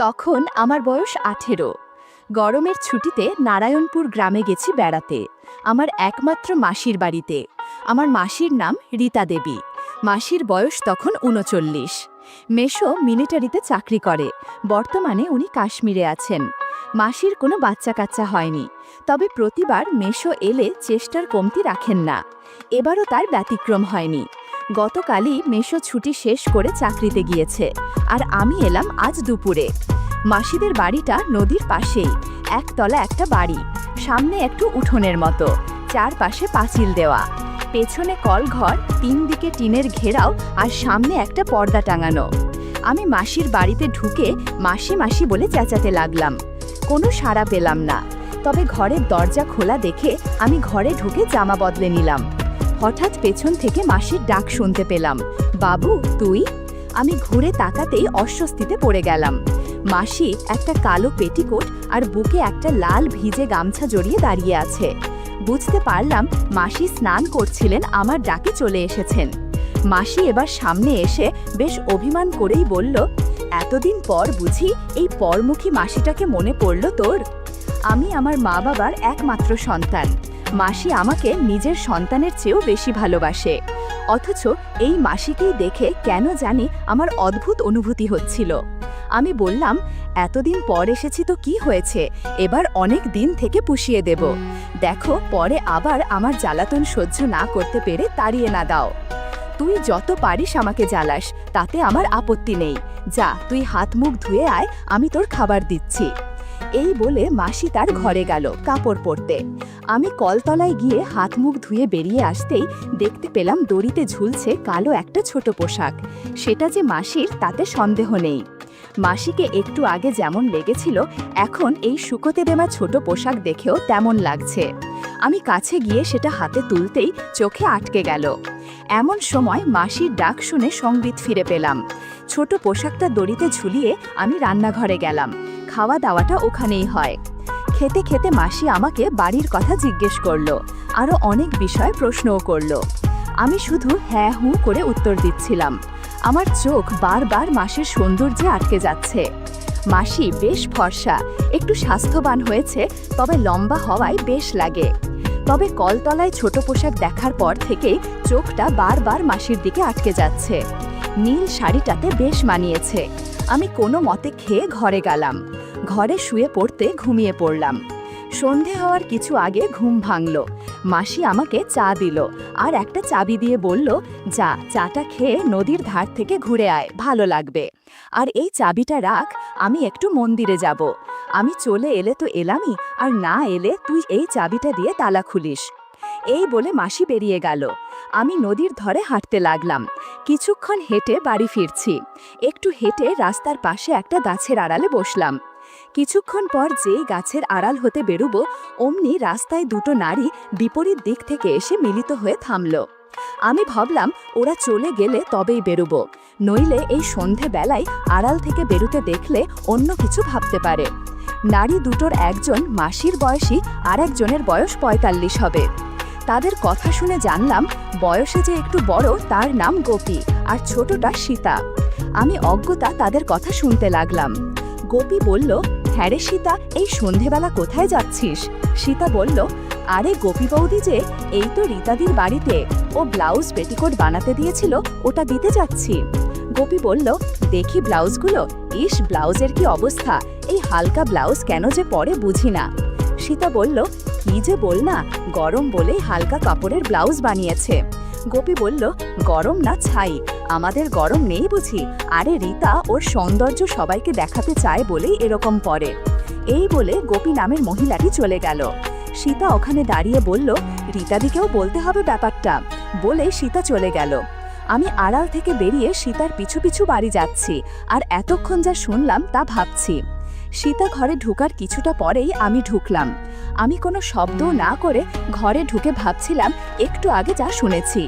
তখন আমার বয়স 18। গরমের ছুটিতে নারায়ণপুর গ্রামে গেছি বেড়াতে, আমার একমাত্র মাসির বাড়িতে। আমার মাসির নাম রীতা দেবী। মাসির বয়স তখন 39। মেশো মিলিটারিতে চাকরি করে, বর্তমানে উনি কাশ্মীরে আছেন। মাসির কোনো বাচ্চা কাচ্চা হয়নি, তবে প্রতিবার মেশো এলে চেষ্টার কমতি রাখেন না। এবারও তার ব্যতিক্রম হয়নি। গতকালই মেশো ছুটি শেষ করে চাকরিতে গিয়েছে, আর আমি এলাম আজ দুপুরে। মাসিদের বাড়িটা নদীর পাশেই, একতলা একটা বাড়ি, সামনে একটু উঠোনের মতো, চারপাশে পাঁচিল দেওয়া, পেছনে কলঘর, 3 দিকে টিনের ঘেরাও, আর সামনে একটা পর্দা টাঙানো। আমি মাসির বাড়িতে ঢুকে মাসি মাসি বলে চেঁচাতে লাগলাম। কোনো সাড়া পেলাম না, তবে ঘরের দরজা খোলা দেখে আমি ঘরে ঢুকে জামা বদলে নিলাম। হঠাৎ পেছন থেকে মাসির ডাক শুনতে পেলাম, বাবু তুই? আমি ঘুরে তাকাতেই অস্বস্তিতে পড়ে গেলাম। মাসি একটা কালো পেটিকোট আর বুকে একটা লাল ভিজে গামছা জড়িয়ে দাঁড়িয়ে আছে। বুঝতে পারলাম মাসি স্নান করছিলেন, আমার ডাকে চলে এসেছেন। মাসি এবার সামনে এসে বেশ অভিমান করেই বলল, এতদিন পর বুঝি এই পরমুখী মাসিটাকে মনে পড়ল তোর? আমি আমার মা বাবার একমাত্র সন্তান। মাসি আমাকে নিজের সন্তানের চেয়েও বেশি ভালোবাসে, অথচ এই মাসিকেই দেখে কেন জানি আমার অদ্ভুত অনুভূতি হচ্ছিল। আমি বললাম, এতদিন পর এসেছি তো কি হয়েছে, এবার অনেক দিন থেকে পুষিয়ে দেব। দেখো পরে আবার আমার জ্বালাতন সহ্য না করতে পেরে তাড়িয়ে না দাও। তুই যত পারিস আমাকে জ্বালাস, তাতে আমার আপত্তি নেই। যা তুই হাত মুখ ধুয়ে আয়, আমি তোর খাবার দিচ্ছি। এই বলে মাসি তার ঘরে গেল কাপড় পরতে। আমি কলতলায় গিয়ে হাত মুখ ধুয়ে বেরিয়ে আসতেই দেখতে পেলাম দড়িতে ঝুলছে কালো একটা ছোট পোশাক। সেটা যে মাসির তাতে সন্দেহ নেই। মাসিকে একটু আগে যেমন লেগেছিল, এখন এই শুকোতে দেওয়া ছোট পোশাক দেখেও তেমন লাগছে। আমি কাছে গিয়ে সেটা হাতে তুলতেই চোখে আটকে গেল। এমন সময় মাসির ডাক শুনে সংবিত ফিরে পেলাম। ছোট পোশাকটা দড়িতে ঝুলিয়ে আমি রান্নাঘরে গেলাম। খাওয়া দাওয়াটা ওখানেই হয়। খেতে খেতে মাসি আমাকে বাড়ির কথা জিজ্ঞেস করলো, আরও অনেক বিষয় প্রশ্নও করলো। আমি শুধু হ্যাঁ হুঁ করে উত্তর দিচ্ছিলাম। আমার চোখ বারবার মাসির সৌন্দর্যে আটকে যাচ্ছে। মাসি বেশ ফর্সা, একটু স্বাস্থ্যবান হয়েছে, তবে লম্বা হওয়ায় বেশ লাগে। তবে কলতলায় ছোট পোশাক দেখার পর থেকেই চোখটা বারবার মাসির দিকে আটকে যাচ্ছে। নীল শাড়িটাতে বেশ মানিয়েছে। আমি কোনো মতে খেয়ে ঘরে গেলাম। ঘরে শুয়ে পড়তে ঘুমিয়ে পড়লাম। সন্ধে হওয়ার কিছু আগে ঘুম ভাঙল। মাসি আমাকে চা দিল আর একটা চাবি দিয়ে বলল, যা চাটা খেয়ে নদীর ধার থেকে ঘুরে আয়, ভালো লাগবে। আর এই চাবিটা রাখ, আমি একটু মন্দিরে যাব। আমি চলে এলে তো এলামই, আর না এলে তুই এই চাবিটা দিয়ে তালা খুলিস। এই বলে মাসি বেরিয়ে গেল। আমি নদীর ধারে হাঁটতে লাগলাম। কিছুক্ষণ হেঁটে বাড়ি ফিরছি। একটু হেঁটে রাস্তার পাশে একটা গাছের আড়ালে বসলাম। কিছুক্ষণ পর যেই গাছের আড়াল হতে বেরোবো, অমনি রাস্তায় দুটো নারী বিপরীত দিক থেকে এসে মিলিত হয়ে থামল। আমি ভাবলাম ওরা চলে গেলে তবেই বেরোবো, নইলে এই সন্ধেবেলায় আড়াল থেকে বেরোতে দেখলে অন্য কিছু ভাবতে পারে। নারী দুটোর একজন মাসির বয়সী, আর একজনের বয়স 45 হবে। তাদের কথা শুনে জানলাম বয়সে যে একটু বড় তার নাম গোপী, আর ছোটটা সীতা। আমি অজ্ঞতা তাদের কথা শুনতে লাগলাম। গোপী বলল, হ্যাঁ রে সীতা, এই সন্ধেবেলা কোথায় যাচ্ছিস? সীতা বলল, আরে গোপী বৌদি যে, এই তো রীতাদির বাড়িতে, ও ব্লাউজ পেটিকোট বানাতে দিয়েছিল, ওটা দিতে যাচ্ছি। গোপী বলল, দেখি ব্লাউজগুলো, ইস ব্লাউজের কি অবস্থা, এই হালকা ব্লাউজ কেন যে পরে বুঝি না। সীতা বলল, কি যে বল না, গরম বলেই হালকা কাপড়ের ব্লাউজ বানিয়েছে। গোপী বলল, গরম না ছাই, আমাদের গরম নেই বুঝি, আরে রীতা ওর সৌন্দর্য সবাইকে দেখাতে চায় বলেই এরকম পরে। এই বলে গোপী নামের মহিলাটি চলে গেল। সীতা ওখানে দাঁড়িয়ে বলল, রীতাদিকেও বলতে হবে ব্যাপারটা, বলে সীতা চলে গেল। আমি আড়াল থেকে বেরিয়ে সীতার পিছু পিছু বাড়ি যাচ্ছি, আর এতক্ষণ যা শুনলাম তা ভাবছি। সীতা ঘরে ঢোকার কিছুটা পরেই আমি ঢুকলাম। আমি কোনো শব্দ না করে ঘরে ঢুকে ভাবছিলাম একটু আগে যা শুনেছি।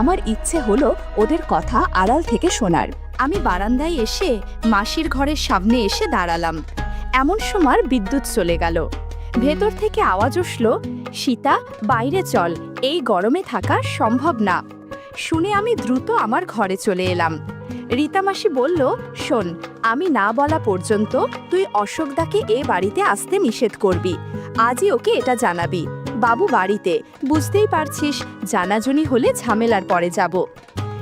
আমার ইচ্ছে হলো ওদের কথা আড়াল থেকে শোনার। আমি বারান্দায় এসে মাসির ঘরের সামনে এসে দাঁড়ালাম। এমন সময় বিদ্যুৎ চলে গেল। ভেতর থেকে আওয়াজ উঠল, সীতা বাইরে চল, এই গরমে থাকা সম্ভব না। শুনে আমি দ্রুত আমার ঘরে চলে এলাম। রীতা মাসি বলল, শোন, আমি না বলা পর্যন্ত তুই অশোকদাকে এ বাড়িতে আসতে নিষেধ করবি। আজই ওকে এটা জানাবি। বাবু বাড়িতে, বুঝতেই পারছিস, জানাজুনি হলে ঝামেলার পরে যাব।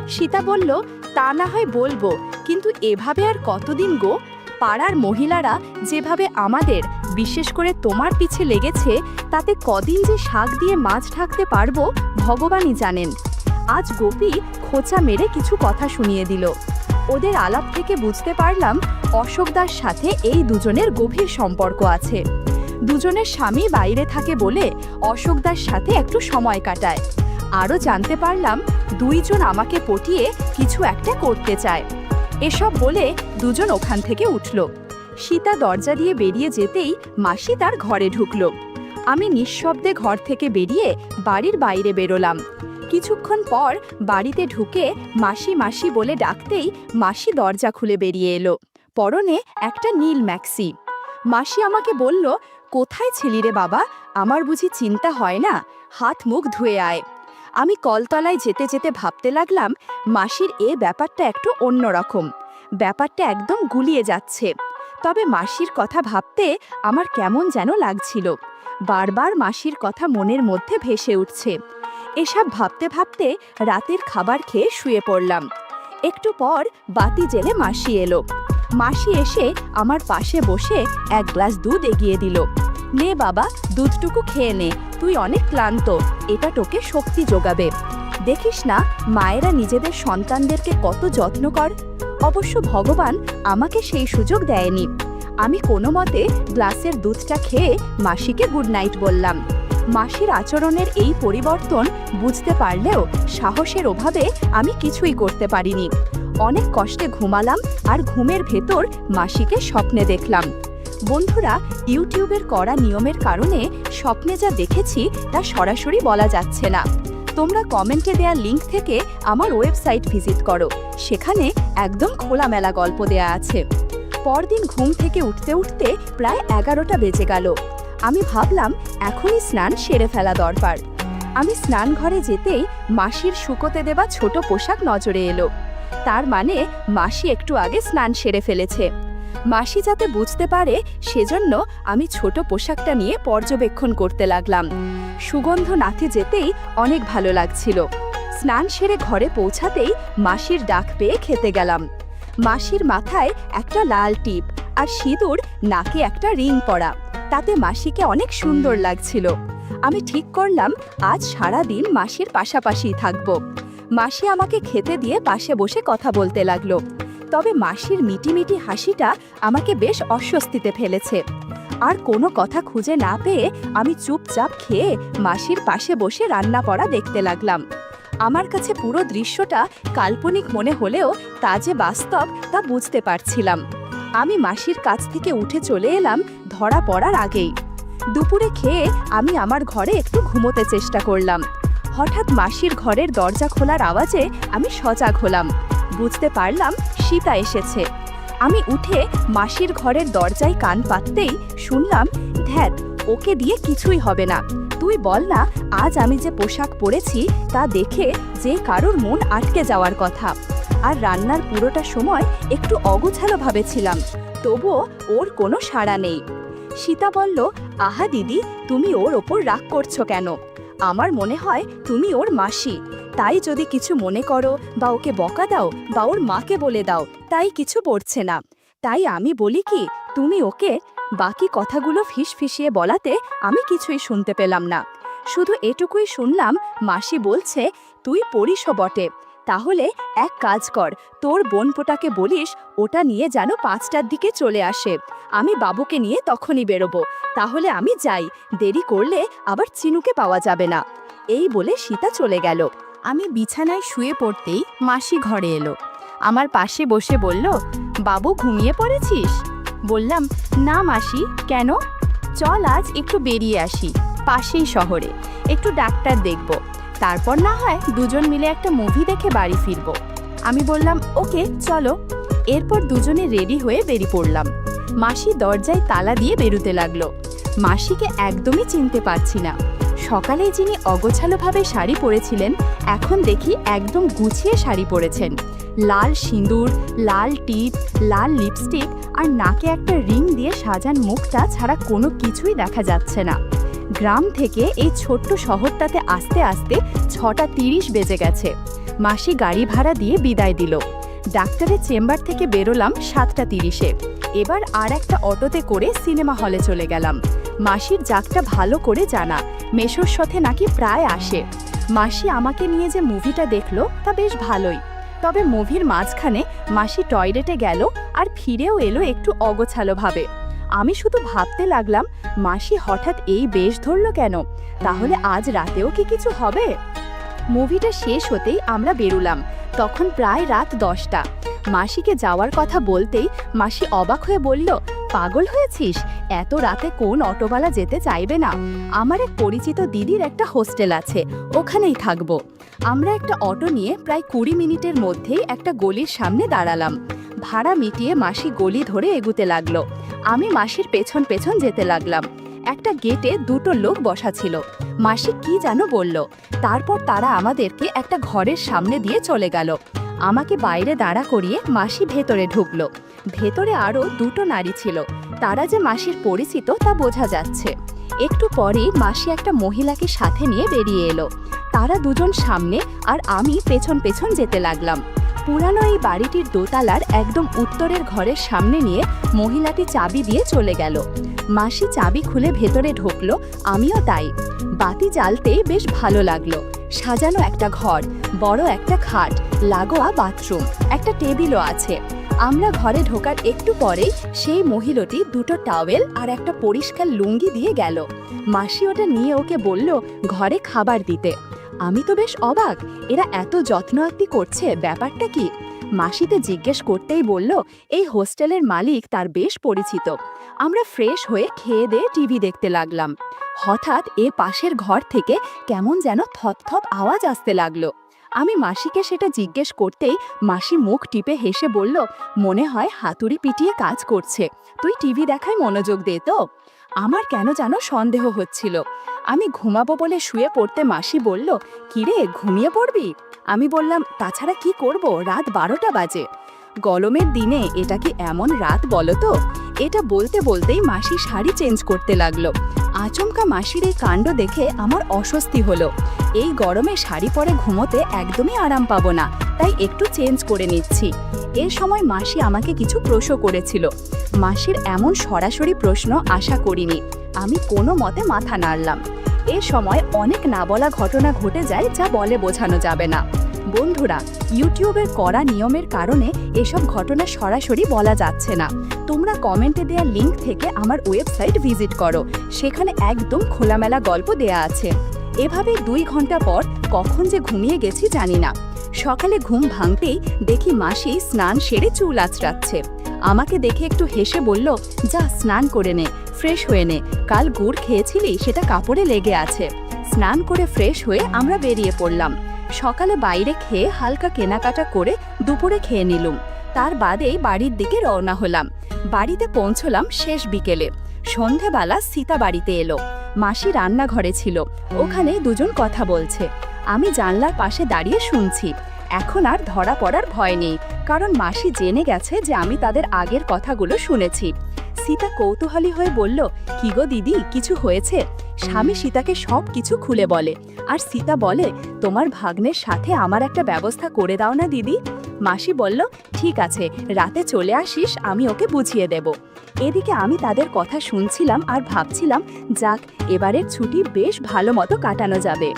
সীতা বলল, তা না হয় বলবো, কিন্তু এভাবে আর কতদিন গো? পাড়ার মহিলারা যেভাবে আমাদের, বিশেষ করে তোমার পিছে লেগেছে, তাতে কদিন যে শাক দিয়ে মাছ ঢাকতে পারবো ভগবানই জানেন। আজ গোপী খোঁচা মেরে কিছু কথা শুনিয়ে দিল। ওদের আলাপ থেকে বুঝতে পারলাম অশোকদার সাথে এই দুজনের গভীর সম্পর্ক আছে। দুজনের স্বামী বাইরে থাকে বলে অশোকদার সাথে একটু সময় কাটায়। আরও জানতে পারলাম দুইজন আমাকে পটিয়ে কিছু একটা করতে চায়। এসব বলে দুজন ওখান থেকে উঠল। সীতা দরজা দিয়ে বেরিয়ে যেতেই মাসি তার ঘরে ঢুকল। আমি নিঃশব্দে ঘর থেকে বেরিয়ে বাড়ির বাইরে বেরোলাম। কিছুক্ষণ পর বাড়িতে ঢুকে মাসি মাসি বলে ডাকতেই মাসি দরজা খুলে বেরিয়ে এলো। পরনে একটা নীল ম্যাক্সি। মাসি আমাকে বলল, কোথায় ছিলি রে বাবা? আমার বুঝি চিন্তা হয় না? হাত মুখ ধুয়ে আয়। আমি কলতলায় যেতে যেতে ভাবতে লাগলাম, মাসির এ ব্যাপারটা একটু অন্যরকম। ব্যাপারটা একদম গুলিয়ে যাচ্ছে। তবে মাসির কথা ভাবতে আমার কেমন যেন লাগছিল। বারবার মাসির কথা মনের মধ্যে ভেসে উঠছে। এসব ভাবতে ভাবতে রাতের খাবার খেয়ে শুয়ে পড়লাম। একটু পর বাতি জেলে মাসি এলো। মাসি এসে আমার পাশে বসে এক গ্লাস দুধ এগিয়ে দিল। নে বাবা, দুধটুকু খেয়ে নে, তুই অনেক ক্লান্ত, এটা তোকে শক্তি যোগাবে। দেখিস না মায়েরা নিজেদের সন্তানদেরকে কত যত্ন কর। অবশ্য ভগবান আমাকে সেই সুযোগ দেয়নি। আমি কোনো মতে গ্লাসের দুধটা খেয়ে মাসিকে গুড নাইট বললাম। মাসির আচরণের এই পরিবর্তন বুঝতে পারলেও সাহসের অভাবে আমি কিছুই করতে পারিনি। অনেক কষ্টে ঘুমালাম, আর ঘুমের ভেতর মাসিকে স্বপ্নে দেখলাম। বন্ধুরা, ইউটিউবের করা নিয়মের কারণে স্বপ্নে যা দেখেছি তা সরাসরি বলা যাচ্ছে না। তোমরা কমেন্টে দেয়া লিংক থেকে আমার ওয়েবসাইট ভিজিট করো, সেখানে একদম খোলামেলা গল্প দেয়া আছে। পরদিন ঘুম থেকে উঠতে উঠতে প্রায় 11টা বেজে গেল। আমি ভাবলাম এখনই স্নান সেরে ফেলা দরকার। আমি স্নান ঘরে যেতেই মাসির শুকোতে দেওয়া ছোট পোশাক নজরে এলো। তার মানে মাসি একটু আগে স্নান সেরে ফেলেছে। মাসি যাতে বুঝতে পারে সেজন্য আমি ছোট পোশাকটা নিয়ে পর্যবেক্ষণ করতে লাগলাম। সুগন্ধ নাথে যেতেই অনেক ভালো লাগছিল। স্নান সেরে ঘরে পৌঁছাতেই মাসির ডাক পেয়ে খেতে গেলাম। মাসির মাথায় একটা লাল টিপ আর সিঁদুর, নাকে একটা রিং পরা, তাতে মাসিকে অনেক সুন্দর লাগছিল। আমি ঠিক করলাম আজ সারা দিন মাসির পাশাপাশিই থাকব। মাসি আমাকে খেতে দিয়ে পাশে বসে কথা বলতে লাগলো। তবে মাসির মিটিমিটি হাসিটা আমাকে বেশ অস্বস্তিতে ফেলেছে। আর কোনো কথা খুঁজে না পেয়ে আমি চুপচাপ খেয়ে মাসির পাশে বসে রান্না করা দেখতে লাগলাম। আমার কাছে পুরো দৃশ্যটা কাল্পনিক মনে হলেও তা যে বাস্তব তা বুঝতে পারছিলাম। আমি মাসির কাছ থেকে উঠে চলে এলাম ধরা পড়ার আগেই। দুপুরে খেয়ে আমি আমার ঘরে একটু ঘুমোতে চেষ্টা করলাম। হঠাৎ মাসির ঘরের দরজা খোলার আওয়াজে আমি সজাগ হলাম। বুঝতে পারলাম সীতা এসেছে। আমি উঠে মাসির ঘরের দরজায় কান পাততেই শুনলাম, ধ্যাত, ওকে দিয়ে কিছুই হবে না। তুই বল না, আজ আমি যে পোশাক পরেছি তা দেখে যে কারোর মন আটকে যাওয়ার কথা। আর রান্নার পুরোটা সময় একটু অগোছালো ভাবে ছিলাম, তবুও ওর কোনো সাড়া নেই। সীতা বলল, আহা দিদি, তুমি ওর ওপর রাগ করছো কেন? আমার মনে হয় তুমি ওর মাসি, তাই যদি কিছু মনে করো বা ওকে বকা দাও বা ওর মাকে বলে দাও, তাই কিছু পড়ছে না। তাই আমি বলি কি, তুমি ওকে। বাকি কথাগুলো ফিসফিসিয়ে বলাতে আমি কিছুই শুনতে পেলাম না। শুধু এটুকুই শুনলাম, মাসি বলছে, তুই পড়িসও বটে, তাহলে এক কাজ কর, তোর বোনপোটাকে বলিস ওটা নিয়ে যেন 5টার দিকে চলে আসে। আমি বাবুকে নিয়ে তখনই বেরোবো। তাহলে আমি যাই, দেরি করলে আবার চিনুকে পাওয়া যাবে না। এই বলে সীতা চলে গেল। আমি বিছানায় শুয়ে পড়তেই মাসি ঘরে এলো। আমার পাশে বসে বলল, বাবু ঘুমিয়ে পড়েছিস? বললাম, না মাসি, কেন? চল আজ একটু বেরিয়ে আসি, পাশেই শহরে একটু ডাক্তার দেখব, তারপর না হয় দুজন মিলে একটা মুভি দেখে বাড়ি ফিরব। আমি বললাম, ওকে চলো। এরপর দুজনে রেডি হয়ে বেরিয়ে পড়লাম। মাসি দরজায় তালা দিয়ে বেরোতে লাগলো। মাসিকে একদমই চিনতে পারছি না। সকালে যিনি অগোছালোভাবে শাড়ি পরেছিলেন এখন দেখি একদম গুছিয়ে শাড়ি পরেছেন। লাল সিঁদুর, লাল টিপ, লাল লিপস্টিক আর নাকে একটা রিং দিয়ে সাজান মুখটা ছাড়া কোনো কিছুই দেখা যাচ্ছে না। গ্রাম থেকে এই ছোট্ট শহরটাতে আসতে আসতে 6:30 বেজে গেছে। মাসি গাড়ি ভাড়া দিয়ে বিদায় দিল। ডাক্তারের চেম্বার থেকে বেরোলাম 7:30-এ। এবার আর একটা অটোতে করে সিনেমা হলে চলে গেলাম। মাসির জাগটা ভালো করে জানা, মেশোর সাথে নাকি প্রায় আসে। মাসি আমাকে নিয়ে যে মুভিটা দেখলো তা বেশ ভালোই, তবে মুভির মাঝখানে মাসি টয়লেটে গেল আর ফিরেও এলো একটু অগোছালোভাবে। আমি শুধু ভাবতে লাগলাম, মাসি হঠাৎ এই বেশ ধরল কেন? তাহলে আজ রাতেও কি কিছু হবে? মুভিটা শেষ হতেই আমরা বেরুলাম। তখন প্রায় রাত 10টা। মাসিকে যাওয়ার কথা বলতেই মাসি অবাক হয়ে বলল, পাগল হয়েছিস? এত রাতে কোন অটোওয়ালা যেতে চাইবে না? আমার এক পরিচিত দিদির একটা হোস্টেল আছে, ওখানেই থাকবো। আমরা একটা অটো নিয়ে প্রায় 20 মিনিটের মধ্যেই একটা গলির সামনে দাঁড়ালাম। ভাড়া মিটিয়ে মাসি গলি ধরে এগুতে লাগলো। আমি মাসির পেছন পেছন যেতে লাগলাম। একটা গেটে 2টো লোক বসা ছিল। মাসি কি যেন বলল, তারপর তারা আমাদেরকে একটা ঘরের সামনে দিয়ে চলে গেল। আমাকে বাইরে দাঁড়া করিয়ে মাসি ভেতরে ঢুকলো। ভেতরে আরও 2টো নারী ছিল, তারা যে মাসির পরিচিত তা বোঝা যাচ্ছে। একটু পরেই মাসি একটা মহিলাকে সাথে নিয়ে বেরিয়ে এলো। তারা দুজন সামনে আর আমি পেছন পেছন যেতে লাগলাম। পুরানো এই বাড়িটির দোতলার একদম উত্তরের ঘরের সামনে নিয়ে মহিলাটি চাবি দিয়ে চলে গেল। মাসি চাবি খুলে ভেতরে ঢুকলো, আমিও তাই। বাতি জ্বালতেই বেশ ভালো লাগলো। সাজানো একটা ঘর, বড় একটা খাট, লাগোয়া বাথরুম, একটা টেবিলও আছে। আমরা ঘরে ঢোকার একটু পরেই সেই মহিলাটি 2টো টাওয়েল আর একটা পরিষ্কার লুঙ্গি দিয়ে গেল। মাসি ওটা নিয়ে ওকে বলল ঘরে খাবার দিতে। আমি তো বেশ অবাক, এরা এত যত্ন আত্তি করছে, ব্যাপারটা কি? মাসিতে জিজ্ঞেস করতেই বলল এই হোস্টেলের মালিক তার বেশ পরিচিত। আমরা ফ্রেশ হয়ে খেয়ে দিয়ে টিভি দেখতে লাগলাম। হঠাৎ পাশের ঘর থেকে কেমন যেন থপথপ আওয়াজ আসতে লাগলো। আমি মাসিকে সেটা জিজ্ঞেস করতেই মাসি মুখ টিপে হেসে বলল, মনে হয় হাতুড়ি পিটিয়ে কাজ করছে, তুই টিভি দেখায় মনোযোগ দে তো। আমার কেন যেন সন্দেহ হচ্ছিল। আমি ঘুমাবো বলে শুয়ে পড়তে মাসি বলল, কিরে ঘুমিয়ে পড়বি? আমি বললাম, তাছাড়া কি করব, রাত 12টা বাজে। গরমের দিনে এটা কি এমন রাত বলো তো? এটা বলতে বলতেই মাসি শাড়ি চেঞ্জ করতে লাগলো। আচমকা মাসির এই কাণ্ড দেখে আমার অস্বস্তি হলো। এই গরমে শাড়ি পরে ঘুমোতে একদমই আরাম পাবো না, তাই একটু চেঞ্জ করে নিচ্ছি। এর সময় মাসি আমাকে কিছু প্রশ্ন করেছিল। মাসির এমন সরাসরি প্রশ্ন আশা করিনি। আমি কোনো মতে মাথা নাড়লাম। এ সময় অনেক না বলা ঘটনা ঘটে যায়, যা বলে বোঝানো যাবে না। বন্ধুরা, ইউটিউবের কড়া নিয়মের কারণে এসব ঘটনা সরাসরি বলা যাচ্ছে না। তোমরা কমেন্টে দেওয়া লিংক থেকে আমার ওয়েবসাইট ভিজিট করো, সেখানে একদম খোলামেলা গল্প দেয়া আছে। এভাবে 2 ঘন্টা পর কখন যে ঘুমিয়ে গেছি জানি না। সকালে ঘুম ভাঙতেই দেখি মাসি স্নান সেরে চুল আঁচড়াচ্ছে। আমাকে দেখে একটু হেসে বলল, যা স্নান করে নে, ফ্রেশ হয়ে নে, কাল গুড় খেয়েছিলি সেটা কাপড়ে লেগে আছে। স্নান করে ফ্রেশ হয়ে আমরা বেরিয়ে পড়লাম। সকালে বাইরে খেয়ে হালকা কেনাকাটা করে দুপুরে খেয়ে নিলুম। তার বাদেই বাড়ির দিকে রওনা হলাম। বাড়িতে পৌঁছলাম শেষ বিকেলে। সন্ধেবেলা সীতা বাড়িতে এলো। মাসি রান্নাঘরে ছিল, ওখানে দুজন কথা বলছে। আমি জানলার পাশে দাঁড়িয়ে শুনছি। এখন আর ধরা পড়ার ভয় নেই, কারণ মাসি জেনে গেছে যে আমি তাদের আগের কথাগুলো শুনেছি। সীতা কৌতূহলী হয়ে বলল, কি গো দিদি, কিছু হয়েছে? স্বামী সীতাকে সব কিছু খুলে বলে, আর সীতা বলে, তোমার ভাগ্নের সাথে আমার একটা ব্যবস্থা করে দাও না দিদি। মাসি বলল, ঠিক আছে, রাতে চলে আসিস, আমি ওকে বুঝিয়ে দেব। এদিকে আমি তাদের কথা শুনছিলাম আর ভাবছিলাম, যাক, এবারের ছুটি বেশ ভালো মতো কাটানো যাবে।